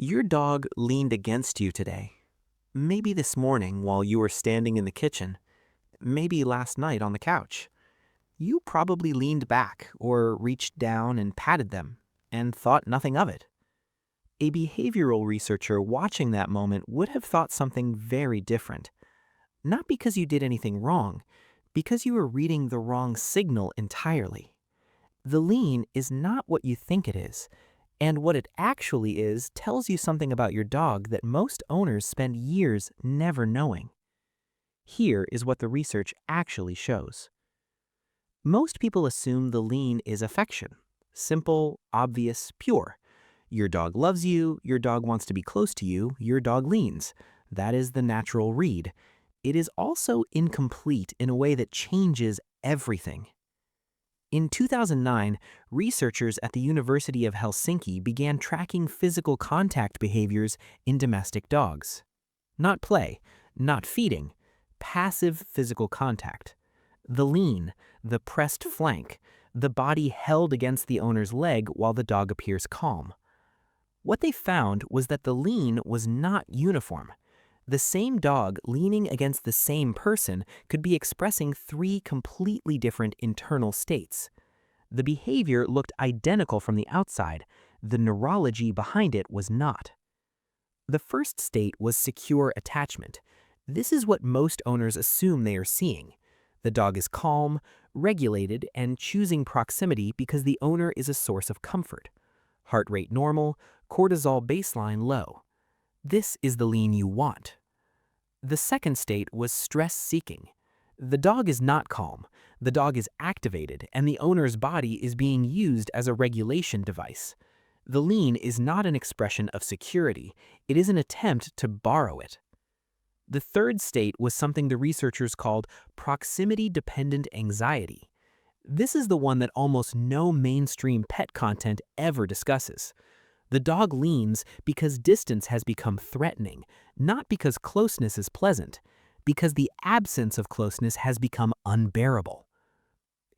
Your dog leaned against you today. Maybe this morning while you were standing in the kitchen. Maybe last night on the couch. You probably leaned back or reached down and patted them and thought nothing of it. A behavioral researcher watching that moment would have thought something very different. Not because you did anything wrong, because you were reading the wrong signal entirely. The lean is not what you think it is. And what it actually is tells you something about your dog that most owners spend years never knowing. Here is what the research actually shows. Most people assume the lean is affection. Simple, obvious, pure. Your dog loves you, your dog wants to be close to you, your dog leans. That is the natural read. It is also incomplete in a way that changes everything. In 2009, researchers at the University of Helsinki began tracking physical contact behaviors in domestic dogs. Not play, not feeding, passive physical contact. The lean, the pressed flank, the body held against the owner's leg while the dog appears calm. What they found was that the lean was not uniform. The same dog leaning against the same person could be expressing three completely different internal states. The behavior looked identical from the outside. The neurology behind it was not. The first state was secure attachment. This is what most owners assume they are seeing. The dog is calm, regulated, and choosing proximity because the owner is a source of comfort. Heart rate normal, cortisol baseline low. This is the lean you want. The second state was stress-seeking. The dog is not calm. The dog is activated, and the owner's body is being used as a regulation device. The lean is not an expression of security. It is an attempt to borrow it. The third state was something the researchers called proximity-dependent anxiety. This is the one that almost no mainstream pet content ever discusses. The dog leans because distance has become threatening, not because closeness is pleasant, because the absence of closeness has become unbearable.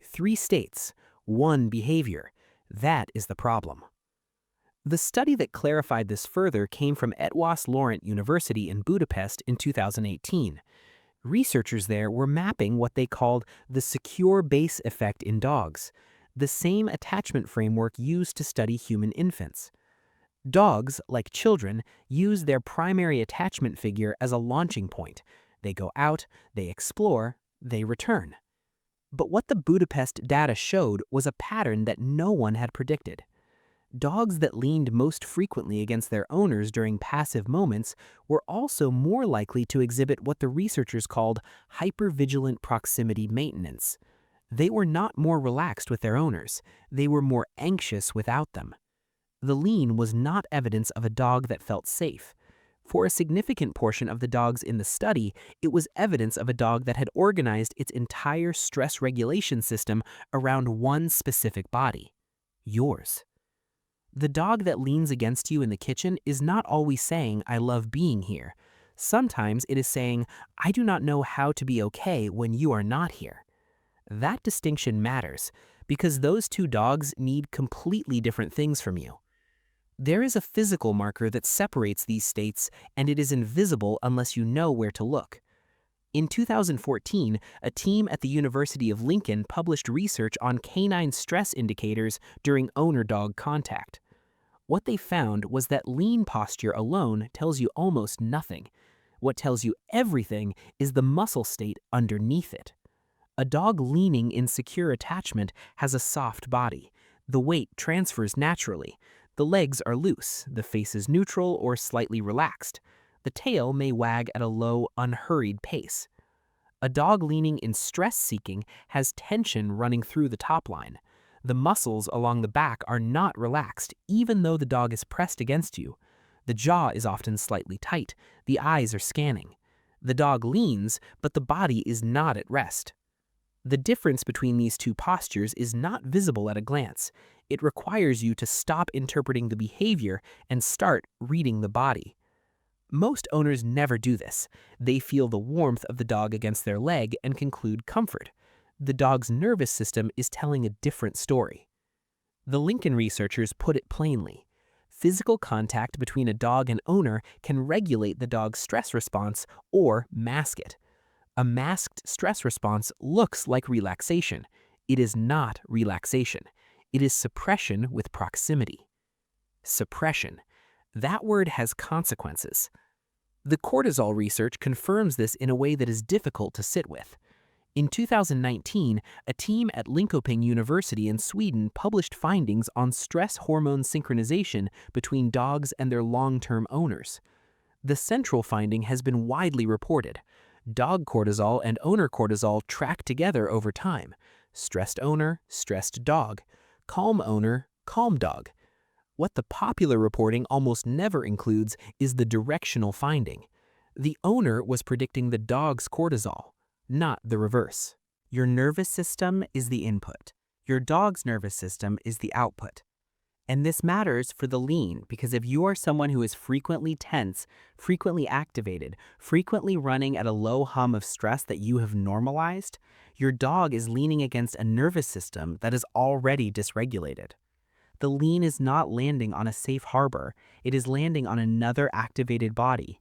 Three states, one behavior. That is the problem. The study that clarified this further came from Eötvös Loránd University in Budapest in 2018. Researchers there were mapping what they called the secure base effect in dogs, the same attachment framework used to study human infants. Dogs, like children, use their primary attachment figure as a launching point. They go out, they explore, they return. But what the Budapest data showed was a pattern that no one had predicted. Dogs that leaned most frequently against their owners during passive moments were also more likely to exhibit what the researchers called hypervigilant proximity maintenance. They were not more relaxed with their owners. They were more anxious without them. The lean was not evidence of a dog that felt safe. For a significant portion of the dogs in the study, it was evidence of a dog that had organized its entire stress regulation system around one specific body: yours. The dog that leans against you in the kitchen is not always saying, "I love being here." Sometimes it is saying, "I do not know how to be okay when you are not here." That distinction matters because those two dogs need completely different things from you. There is a physical marker that separates these states, and it is invisible unless you know where to look. In 2014, a team at the University of Lincoln published research on canine stress indicators during owner-dog contact. What they found was that lean posture alone tells you almost nothing. What tells you everything is the muscle state underneath it. A dog leaning in secure attachment has a soft body. The weight transfers naturally. The legs are loose, the face is neutral or slightly relaxed. The tail may wag at a low, unhurried pace. A dog leaning in stress-seeking has tension running through the top line. The muscles along the back are not relaxed, even though the dog is pressed against you. The jaw is often slightly tight. The eyes are scanning. The dog leans, but the body is not at rest. The difference between these two postures is not visible at a glance. It requires you to stop interpreting the behavior and start reading the body. Most owners never do this. They feel the warmth of the dog against their leg and conclude comfort. The dog's nervous system is telling a different story. The Lincoln researchers put it plainly. Physical contact between a dog and owner can regulate the dog's stress response or mask it. A masked stress response looks like relaxation. It is not relaxation. It is suppression with proximity. Suppression. That word has consequences. The cortisol research confirms this in a way that is difficult to sit with. In 2019, a team at Linköping University in Sweden published findings on stress hormone synchronization between dogs and their long-term owners. The central finding has been widely reported. Dog cortisol and owner cortisol track together over time. Stressed owner, stressed dog. Calm owner, calm dog. What the popular reporting almost never includes is the directional finding. The owner was predicting the dog's cortisol, not the reverse. Your nervous system is the input. Your dog's nervous system is the output. And this matters for the lean because if you are someone who is frequently tense, frequently activated, frequently running at a low hum of stress that you have normalized, your dog is leaning against a nervous system that is already dysregulated. The lean is not landing on a safe harbor, it is landing on another activated body.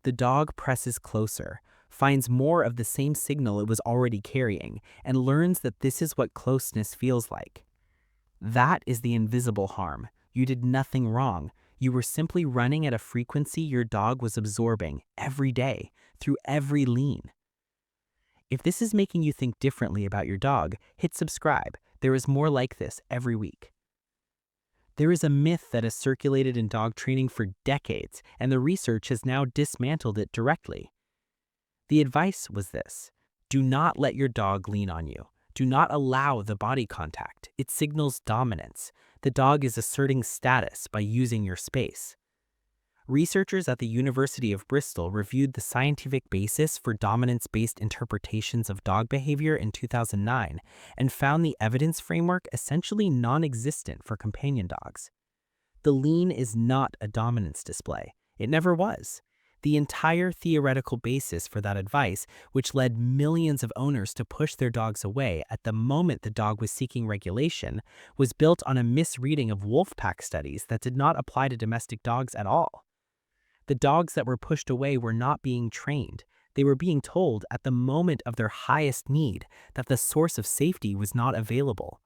The dog presses closer, finds more of the same signal it was already carrying, and learns that this is what closeness feels like. That is the invisible harm. You did nothing wrong. You were simply running at a frequency your dog was absorbing every day, through every lean. If this is making you think differently about your dog, hit subscribe. There is more like this every week. There is a myth that has circulated in dog training for decades, and the research has now dismantled it directly. The advice was this: do not let your dog lean on you. Do not allow the body contact. It signals dominance. The dog is asserting status by using your space. Researchers at the University of Bristol reviewed the scientific basis for dominance-based interpretations of dog behavior in 2009 and found the evidence framework essentially non-existent for companion dogs. The lean is not a dominance display. It never was. The entire theoretical basis for that advice, which led millions of owners to push their dogs away at the moment the dog was seeking regulation, was built on a misreading of wolf pack studies that did not apply to domestic dogs at all. The dogs that were pushed away were not being trained. They were being told at the moment of their highest need that the source of safety was not available.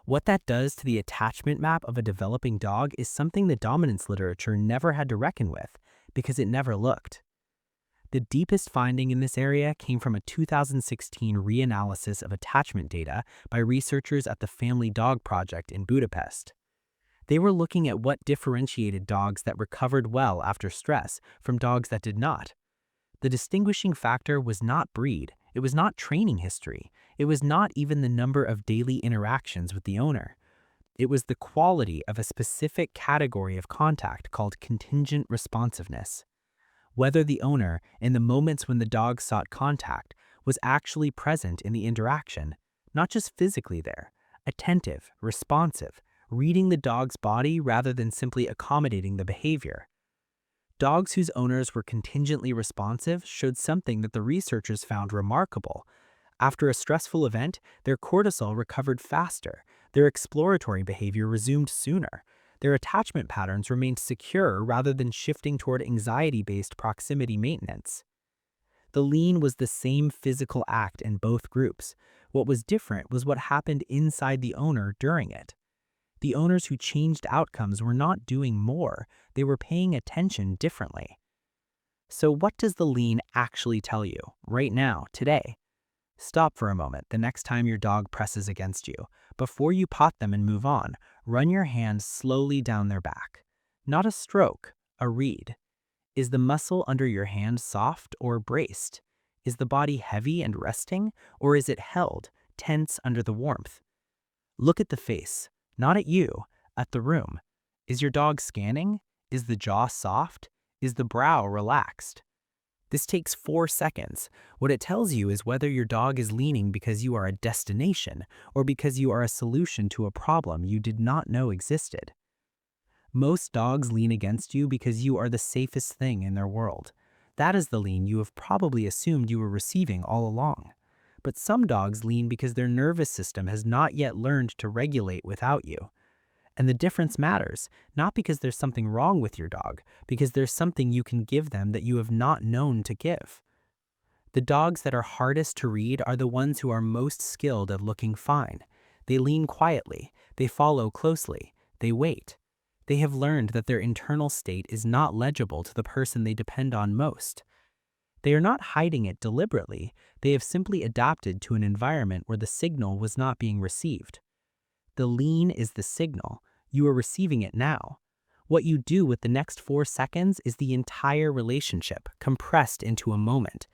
What that does to the attachment map of a developing dog is something the dominance literature never had to reckon with, because it never looked. The deepest finding in this area came from a 2016 reanalysis of attachment data by researchers at the Family Dog Project in Budapest. They were looking at what differentiated dogs that recovered well after stress from dogs that did not. The distinguishing factor was not breed, it was not training history, it was not even the number of daily interactions with the owner. It was the quality of a specific category of contact called contingent responsiveness. Whether the owner, in the moments when the dog sought contact, was actually present in the interaction, not just physically there, attentive, responsive, reading the dog's body rather than simply accommodating the behavior. Dogs whose owners were contingently responsive showed something that the researchers found remarkable. After a stressful event, their cortisol recovered faster, their exploratory behavior resumed sooner, their attachment patterns remained secure rather than shifting toward anxiety-based proximity maintenance. The lean was the same physical act in both groups. What was different was what happened inside the owner during it. The owners who changed outcomes were not doing more, they were paying attention differently. So what does the lean actually tell you, right now, today? Stop for a moment the next time your dog presses against you. Before you pot them and move on, run your hand slowly down their back. Not a stroke, a read. Is the muscle under your hand soft or braced? Is the body heavy and resting, or is it held, tense under the warmth? Look at the face. Not at you, at the room. Is your dog scanning? Is the jaw soft? Is the brow relaxed? This takes 4 seconds. What it tells you is whether your dog is leaning because you are a destination or because you are a solution to a problem you did not know existed. Most dogs lean against you because you are the safest thing in their world. That is the lean you have probably assumed you were receiving all along. But some dogs lean because their nervous system has not yet learned to regulate without you. And the difference matters, not because there's something wrong with your dog, because there's something you can give them that you have not known to give. The dogs that are hardest to read are the ones who are most skilled at looking fine. They lean quietly, they follow closely, they wait. They have learned that their internal state is not legible to the person they depend on most. They are not hiding it deliberately, they have simply adapted to an environment where the signal was not being received. The lean is the signal. You are receiving it now. What you do with the next 4 seconds is the entire relationship compressed into a moment.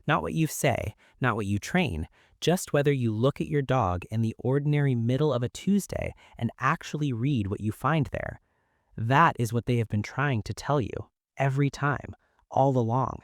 Not what you say, not what you train, just whether you look at your dog in the ordinary middle of a Tuesday and actually read what you find there. That is what they have been trying to tell you every time, all along.